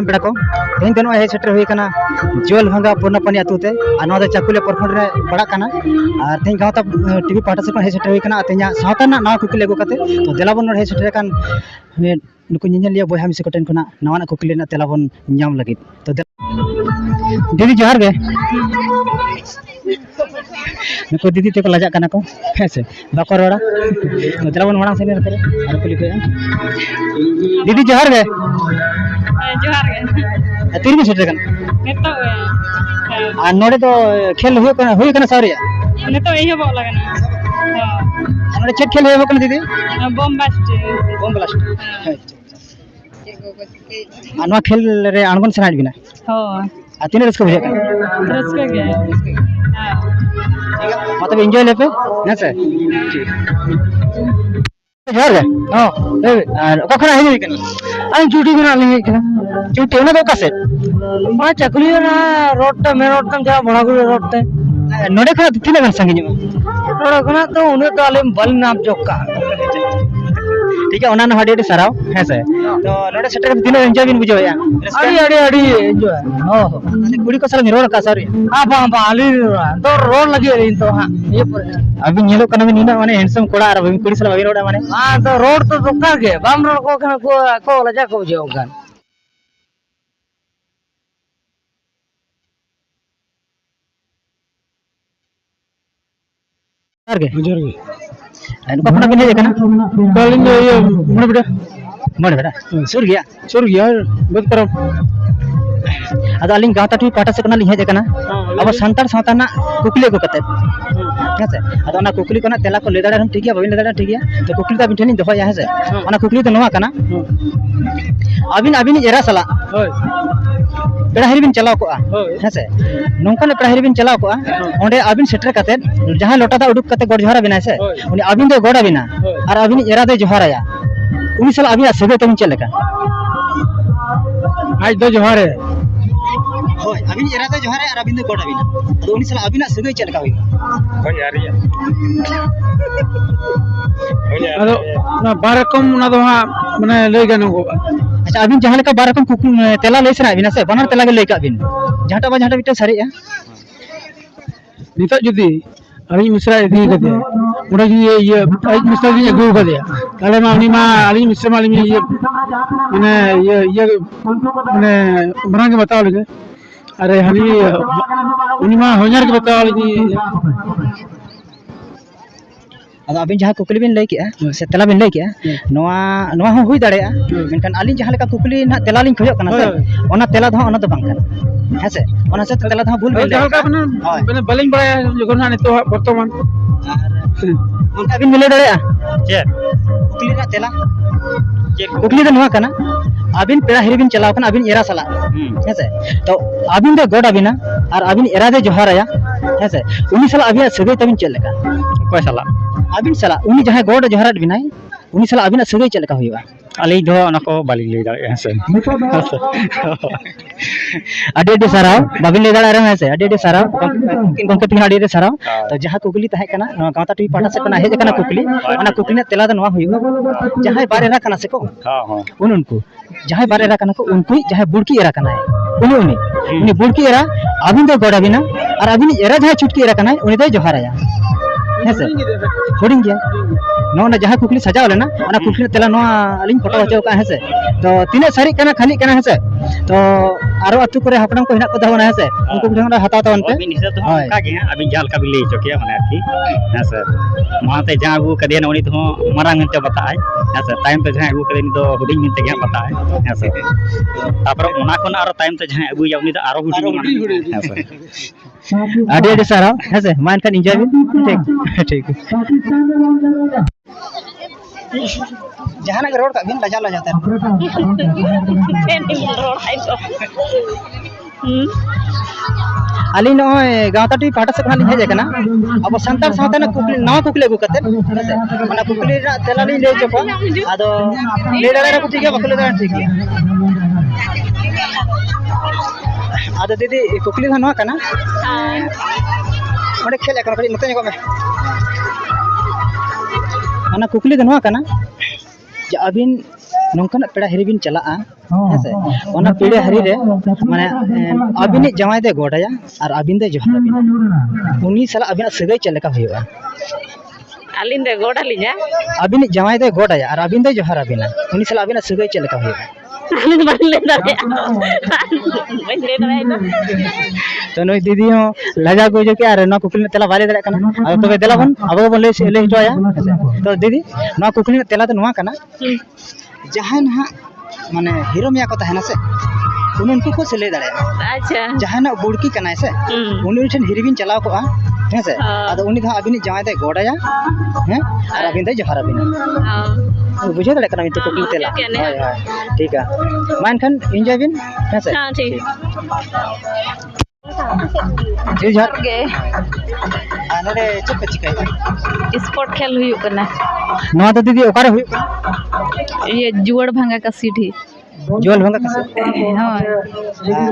बेड़ा को तेज दिन हे सेटर हुई कना जोल भंगा पूर्णपनी अतुते और चाकुलिया प्रखंड रे बड़ा कना और तेज गाँव टीवी पाटा से हे सेटर हुई कना तेज सावता ना कुकली अगू कते तो देलाबन हे सेटर कान नुकु निजलिया बहा मिसे कोटेन खना नवा कुकली ना तेलाबन नाम लगी तो दीदी जोहार गे नुकु दीदी ते को लजा कना को हेसे बाको रोड़ा तो देलाबन मांग से करे और कुली पे दीदी जोहार गे तीन में सेटर कन नेतो और नोड़े तो खेल हुई कना सारिया नेतो एही बो लगना हां नोड़े चेक खेल हुई कना दीदी बम ब्लास्ट अनवा खेल रे अणगन सनाड बिना हो आ तीन रस्क बुझे रस्क के हां मतलब एंजॉय लेपे ना सर जोर गे हां और कखना हे कनी अन चूटी बना ले कना चूटी ओना तो कासे मा चकली ना रोड में रोड तम जा बड़ागुड़ी रोड ते नोडे खा तीन गन संगी नोडे खना तो उन्हें तो आले बल नाप जोका ठीक है ओना हडी सराव है से तो नोडे सेटर तीन एंजॉय बिन बुझो या अड़ी एंजॉय हो कुड़ी को साला रोड का सर हां बा आली तो रोड लगी रे तो हां ये पर अभी नेलो कना में नीना माने हैंडसम कोड़ा और कुड़ी साला अभी रोड माने हां तो रोड तो दोका के बाम रोड को कना को लजा को बुझो गान जोर गे कखना बिन हे कना कालिंग ये मोड़ बेटा सुर गया बद करो अदा अलिंग गाता टू पाटा से कना लिहे कना अब संतार सावता ना कुकली को कते हेसे अदा ना कुकली कना तेला को ले दाड़ा हम ठीक है बबिन ले दाड़ा ठीक है तो कुकली का बिठनी दहो या हेसे ओना कुकली तो नवा कना अबिन एरा सला होय पेड़ा हरी बिन चलाव को हेसे नोंकन पेड़ा हरी बिन चलाव को ओंडे अबिन सेटर कते जहां लोटा दा उडुक कते गोड़ जोहारा बिना से उनी अबिन दो गोड़ा बिना और अबिन एरा दे जोहाराया उनी साला अबिन सगे तम चलेका आज दो जोहारे होय अबिन एरा दे जोहारे और अबिन दो गोड़ा बिना तो उनी साला अबिन सगे चलेका होय होय यारिया अदो ना बारकम ना दो माने लई गनो अच्छा अबिन जहां लेका बारकम कुकु तेला लई सरा बिना से बनर तेला के लई का अबिन जहाटा बा जहाटा बिटे सारे नितो जुदी अली मिश्रा इदी कदे उडा ये आज मिश्रा जी अगु कदे ताले मा अली मिश्रा माली में ये माने बना के बताओ लगे अरे हनी उनी मा होनर के बताओ लगे अदा अबिन जहां कुकली बिन लई के से तेला बिन लई के नवा हो हुई दाड़े मेनखान आलिन जहां लेका कुकली ना तेला लिन खोजो कना से ओना तेला दो ओना तो बांग कना हेसे ओना से तेला दो भूल बेल जहां का बने बलिंग बड़ा जगन ना तो वर्तमान उनका बिन मिले दाड़े जे कुकली ना तेला जे कुकली दो नवा कना अबिन पेड़ा हिरी बिन चलाव कना अबिन एरा सला हेसे तो अबिन दो गोड़ा बिना और अबिन एरा दे जोहाराया हेसे उनी साला अबिन सगे तबिन चलेका कोई साला अबिन साला उनी जहां गोड़ जोहाराट बिनाय उनी साला अबिन सगे चलेका होइबा अली दो ना को बाली ले दाड़े हेसे अडे अडे साराव बाबिन ले दाड़ा रे हेसे अडे साराव गंके पिन अडे साराव तो जहां कुकली ताहे कना गांता टीवी पाटा से कना हे कना कुकली ओना कुकली ने तेला द नवा होइबा जहां बारे रा कना से को हां हां उनको जहां बारे रा कना को उनको जहां बुड़की एरा कना है उनी बुड़की एरा अबिन दो गोड़ा बिना और अबिन एरा जहां चुटकी एरा कना उनी दो जोहाराया हेसे होडिंग गया नोना जहां कुकली सजाव लेना ओना कुकली तेला नोआ अलिंग फोटो हचो का हेसे तो तीने सारी कना खाली कना हेसे तो आरो अतु करे हपड़म को हिना को दहना हेसे उनको बिना हता तो अनते अबिन हिसाब तो का गे अबिन जाल का भी ले चोके माने आखी हेसे माते जहां वो कदे नोनी तो मरांग मेनते बताय हेसे टाइम पे जहां वो कदे नि तो होडिंग मेनते गे बताय हेसे तापर ओना कोन आरो टाइम पे जहां अबु यावनी तो आरो होडिंग हेसे अडे अडे सारा हेसे मान का एंजॉय ठीक जहां रोड का बिन लजा जाता अली नो गांता टी पाटा से खाली हेजे कना अब संतार सावता ना कुकली नवा कुकली अगु कते माने कुकली रा तेला ली ले चको आदो ले दाड़ा रा ठीक है बकले दाड़ा ठीक है आदो दीदी कुकली नवा कना ओडे खेले कना खड़ी नते को में माने कुकली नवा कना जे अबिन नौकाना पेड़ा हिरी बिन चला हेसे ओना पेड़ा हिरी रे माने अबिनी जमाई दे गोडाया और अबिन दे जोहार अबिन उनी साला अबिना सगाई चले का हुआ अलिन दे गोड़ा लिजा अबिनी जमाई दे गोडाया और अबिन दे जोहार अबिना उनी साला अबिना सगाई चले का हुआ अलिन बल्ले दरे बल्ले दरे तो नई दीदी हो लजा को जो के अरे ना कुकली तेला बाले दरे कना अब तो देला बन अब बन ले हिटोया तो दीदी ना कुकली तेला तो नुआ कना जहां ना माने हीरो मिया को तहना से उनको को से ले दरे अच्छा जहां ना बुड़की कना से उनी ठन हिरी बिन चलाव को हैं से आदो उनी धा अबिनी जमाई दे गोडाया हैं और अबिन दे जोहार अबिना बुझे दरे कना तो कुकली तेला हाय हाय ठीक है मान खन एंजॉय बिन हैं से हां ठीक जी जोहार गे आनरे चुप चिकाई स्पोर्ट खेल हुई कना नवा तो दीदी ओकारे हुई ये जुआड़ भांगा का सीढ़ी जोल भंगा कसे हां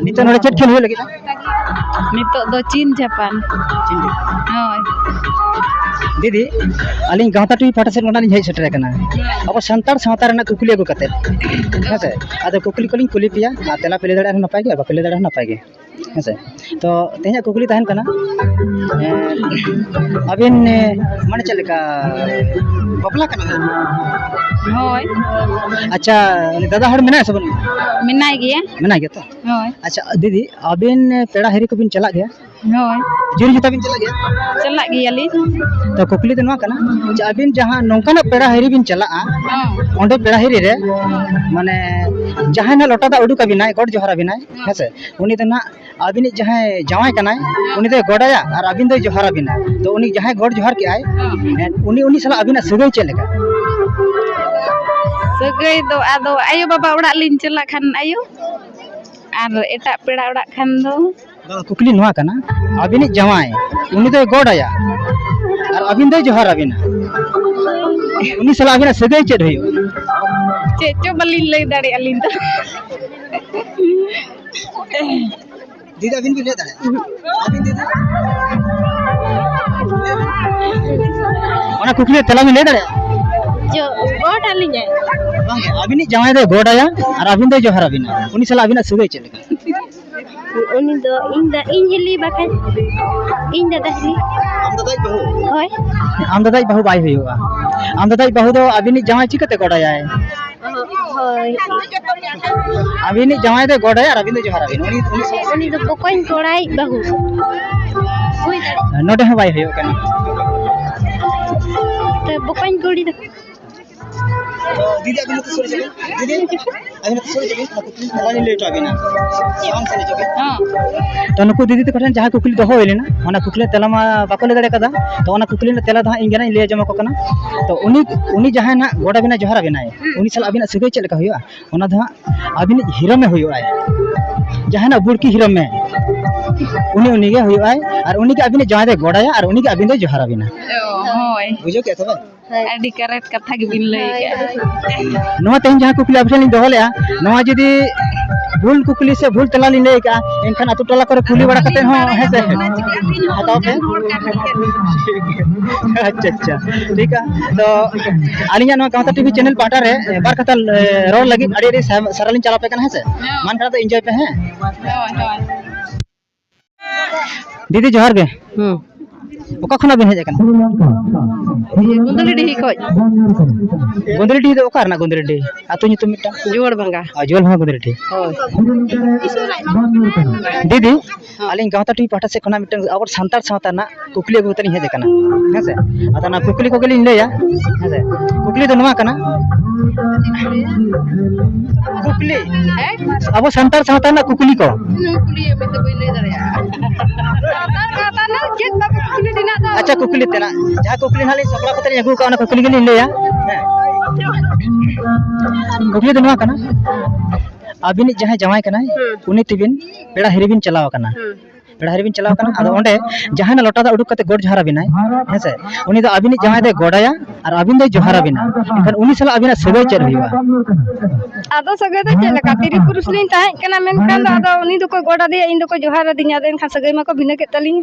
नितो नोडे चेट खेल हुई लगी नितो दो चीन जापान हां दीदी अलिंग गांवता टीवी पाटा से ओनानी हेज सेटर कना अब संतार सावता रना कुकुली अगु कते हेसे आदो कुकुली कोलिंग कुली पिया आ तेला पेले दड़ा नपाय गे बा पेले दड़ा नपाय गे हेसे तो तेजा कुकुली तहन कना अबिन माने चलेका बबला कना होय अच्छा दादा हड़ मेना सबन मिनाई गया मेना गे तो होय अच्छा दीदी अबिन पेड़ा हेरी को बिन चला गया होय जुरी जुता बिन चला गया चला गया ली तो कुकली तो नवा कना अबिन जहां नौकाना पेड़ा हेरी बिन चला ओंडे पेड़ा हेरी रे माने जहां ना लोटा दा उडुक बिनाय गोड जोहार बिनाय हेसे उनी तो ना अबिन जहां जवाय कनाय उनी तो गोडाया और अबिन दो जोहार बिनाय तो उनी जहां गोड जोहार के आय उनी साला अबिना सगई चलेगा सगई दो आदो आयो बाबा उड़ा लिन चला खान आयो आर एटा पेड़ा उड़ा खान दो कुकली नवा कना अबिन जवाय उनी तो गोडाया और अबिन दो जोहार अबिना उनी साला अबिना सगई चेड होयो चे चो बलिन लई दाड़ी अलिन तो दीदी अबिन भी ले दाड़े अबिन दीदी ओना कुकली तेला में ले दाड़े जो गोड़ अलिन है बांगे अबिन जमाई दे गोडाया और अबिन दो जोहार अबिना उनी साला अबिना सगई चलेगा उनी दो इंजली बाखन इन दादा होय आम दादा बहु बाई हुआ आम दादा बहु दो अबिन जमाई चिकते गोडाया है होय अबिन जमाई दे गोडाया और अबिन दो जोहार अबिन उनी दो बकोइन कोड़ाई बहु होय नोडे ह बाई हुआ कना तो बकोइन कोड़ी दो दीदी अबिन तो सॉरी चले दीदी अबिन तो सॉरी चले कुकली लानी लेट अबिन सामान से चले हां तो नुकु दीदी तो कठन जहां कुकली दो होइलेना ओना कुकली तेला मा बाको ले दड़े कदा तो ओना कुकली तेला दा इंगना ले जमा को कना तो उनी जहां ना गोडा बिना जोहार बिना उनी साल अबिना सगई चले का हुआ ओना दा अबिन हीरो में हुआ जहां ना बुड़की हीरो में उनी के हुआ और उनी के अबिन जहां दे गोडाया और उनी के अबिन दे जोहार बिना होय बुझो के तबे अडी करेक्ट कथा के बिन लई के नवा तेन जहां कुकली ऑप्शन इन दोहले नवा जदी भूल कुकली से भूल तला ले का एनखान अतु टला करे कुली बड़ा कते हो है से हटाओ पे अच्छा अच्छा ठीक है तो आलिया नवा गांवता टीवी चैनल पाटा रे बार कथा रोल लगी अड़ी अड़ी सरलिन चला पे कना है से मान करा तो एंजॉय पे है दीदी जोहार गे ओका खना बिन हेज कना गुंदली डी खोज गुंदरी डी दो ओकार ना गुंदरी डी आतु नितु मिटा जोड़ भंगा जोल भंगा गुंदरी डी होय दीदी आलिंग गांवता टीवी पाटा से खना मिटन और संतार सावता ना कुकली अगु तनी हेज कना हेसे आता ना कुकली को गेलिन लेया हेसे कुकली दो नवा कना कुकली अब संतार सावता ना कुकली को कुकली में तो ले दरिया संतार ना के कुकली दिना तो अच्छा कुकली तेना जहां कुकली हाले सकला पतरी अगु का ना कुकली गेलिन लेया कुकली दो नवा कना अबिन जहां जमाई कना उनी तिबिन पेड़ा हिरिबिन चलाव कना पेड़ा हिरिबिन चलाव कना आदो ओंडे जहां ना लोटा दा उडुक कते गोड जोहार बिनाय हेसे उनी दो अबिन जहां दे गोडाया और अबिन दो जोहार बिना एखन उनी साला अबिना सगई चेर हुआ आदो सगई दो चेला का तिरी पुरुष लिन ताहे कना मेन कान आदो उनी दो को गोडा दे इन दो को जोहार दिnya देन खा सगई मा को बिना के तली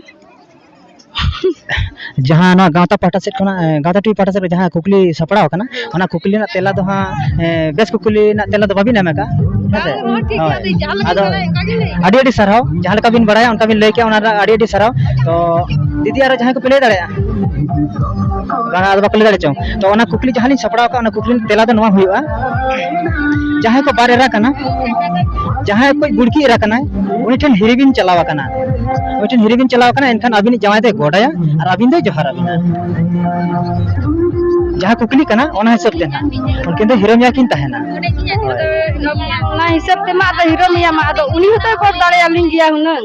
जहाँ ना गाँवता पाटा सेट खना गाँवता टीवी पाटा सेट जहाँ कुकली सपड़ाव कना ओना कुकली ना तेला दो हाँ बेस कुकली ना तेला दो बाबिन एमेका हेसे आदो आडी आडी सरहाव जहाँ लेका बिन बड़ाया उनका बिन लई के ओना आडी आडी सरहाव तो दीदी आरो जहाँ को प्ले दाड़या गाना आदो बाकले दाड़े चों तो ओना कुकली जहाँ लिन सपड़ाव का ओना कुकली तेला दो नवा हुइबा जहाँ को बारे रा कना जहाँ कोई बुड़की रा कना उनी ठन हिरिबिन चलावा कना उनी ठन हिरिबिन चलावा कना एनखान अबिन जमाय दे गोडाया और अबिन दे जोहार अबिना जहाँ कुकली कना ओना हिसाब ते ना उनकिन दो हिरो मिया किन तहेना ना हिसाब ते मा दो हिरो मिया मा दो उनी होते को दाड़े अलिंग गिया हुनन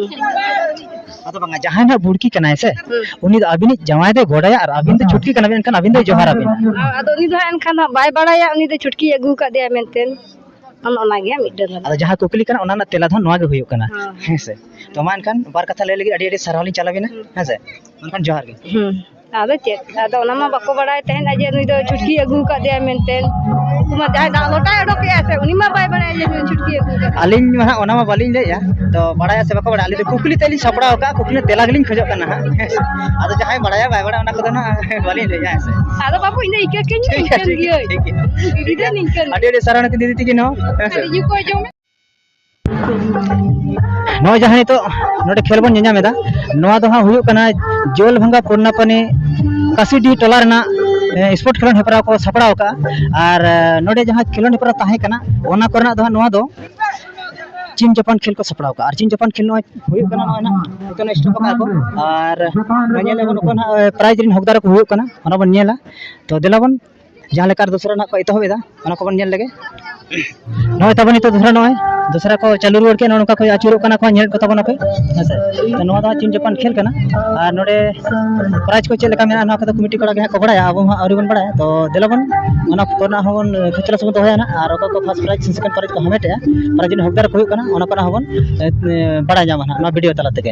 अतो बंगा जहाँ ना बुड़की कना ऐसे उनी दो अबिन जमाय दे गोडाया और अबिन दो छुटकी कना एनखान अबिन दे जोहार अबिना आदो उनी दो एनखान बाय बड़ाया उनी दो छुटकी अगू का दिया मेंटेन ओना गया मिडल अदो जहाँ कुकली कना ओना ना तेला धन नवा गे हुयो कना हेसे तो मा एनखान बार कथा लय लगी अडी अडी सरहावलिन चलाबिना हेसे एनखान जोहार गे आदो चेत आदो ओना मा बाको बड़ाय तहन जे नुई दो छुटकी अगू का दिया मेंटेन कुमा जाय दा लोटा ओडो के ऐसे उनी मा बाय बड़ाय जे छुटकी अगू का अलिन मा ओना मा बालिन लेया तो बड़ाया से बाको बड़ा अली दो कुकली तेली सपड़ा का कुकली तेला गलिन खजो कना हेसे आदो जहाय बड़ाया बाय बड़ा ओना को ना बालिन लेया हेसे आदो बाबू इन इके के निकन गियो दीदी दे निकन अडी अडी सरहाव दीदी तिगी नो हेसे यू को जो नो जहाँ तो नोडे खेल बन नेनामेदा नोआ दो हाँ हुयो कना जोल भंगा पूर्णापनी कासीडी टोला रेना स्पोर्ट खेलोन हेपराव को सपड़ाव का और नोडे जहाँ खेलोन हेपराव ताहे कना ओना कोरना दो नोआ दो चीन जापान खेल को सपड़ाव का और चीन जापान खेल नो हुयो कना नो ना तो स्टॉप का को और ननेले बन को ना प्राइज रिन हकदार को हुयो कना ओना बन नेला तो देलाबन जहाँ लेकर दूसरा ना को इतो होबेदा ओना को बन नेल लगे नो तबनी तो दूसरा को चालू रुआड़ के नोका को आचुरो कना को नेल को तबन पे हेसे तो नो दा चीन जापान खेल कना और नोडे प्राइज को चेल का मेना ना को कमिटी कोड़ा के को बड़ाया अब आउरी बन बड़ाया तो देलाबन ओना कोना होन खचरा सब तो होया ना और को फर्स्ट प्राइज सेकंड प्राइज को हमेटे प्राइज रिन हकदार को हुयो कना ओना कोना होबन बड़ा जामा ना वीडियो तला तके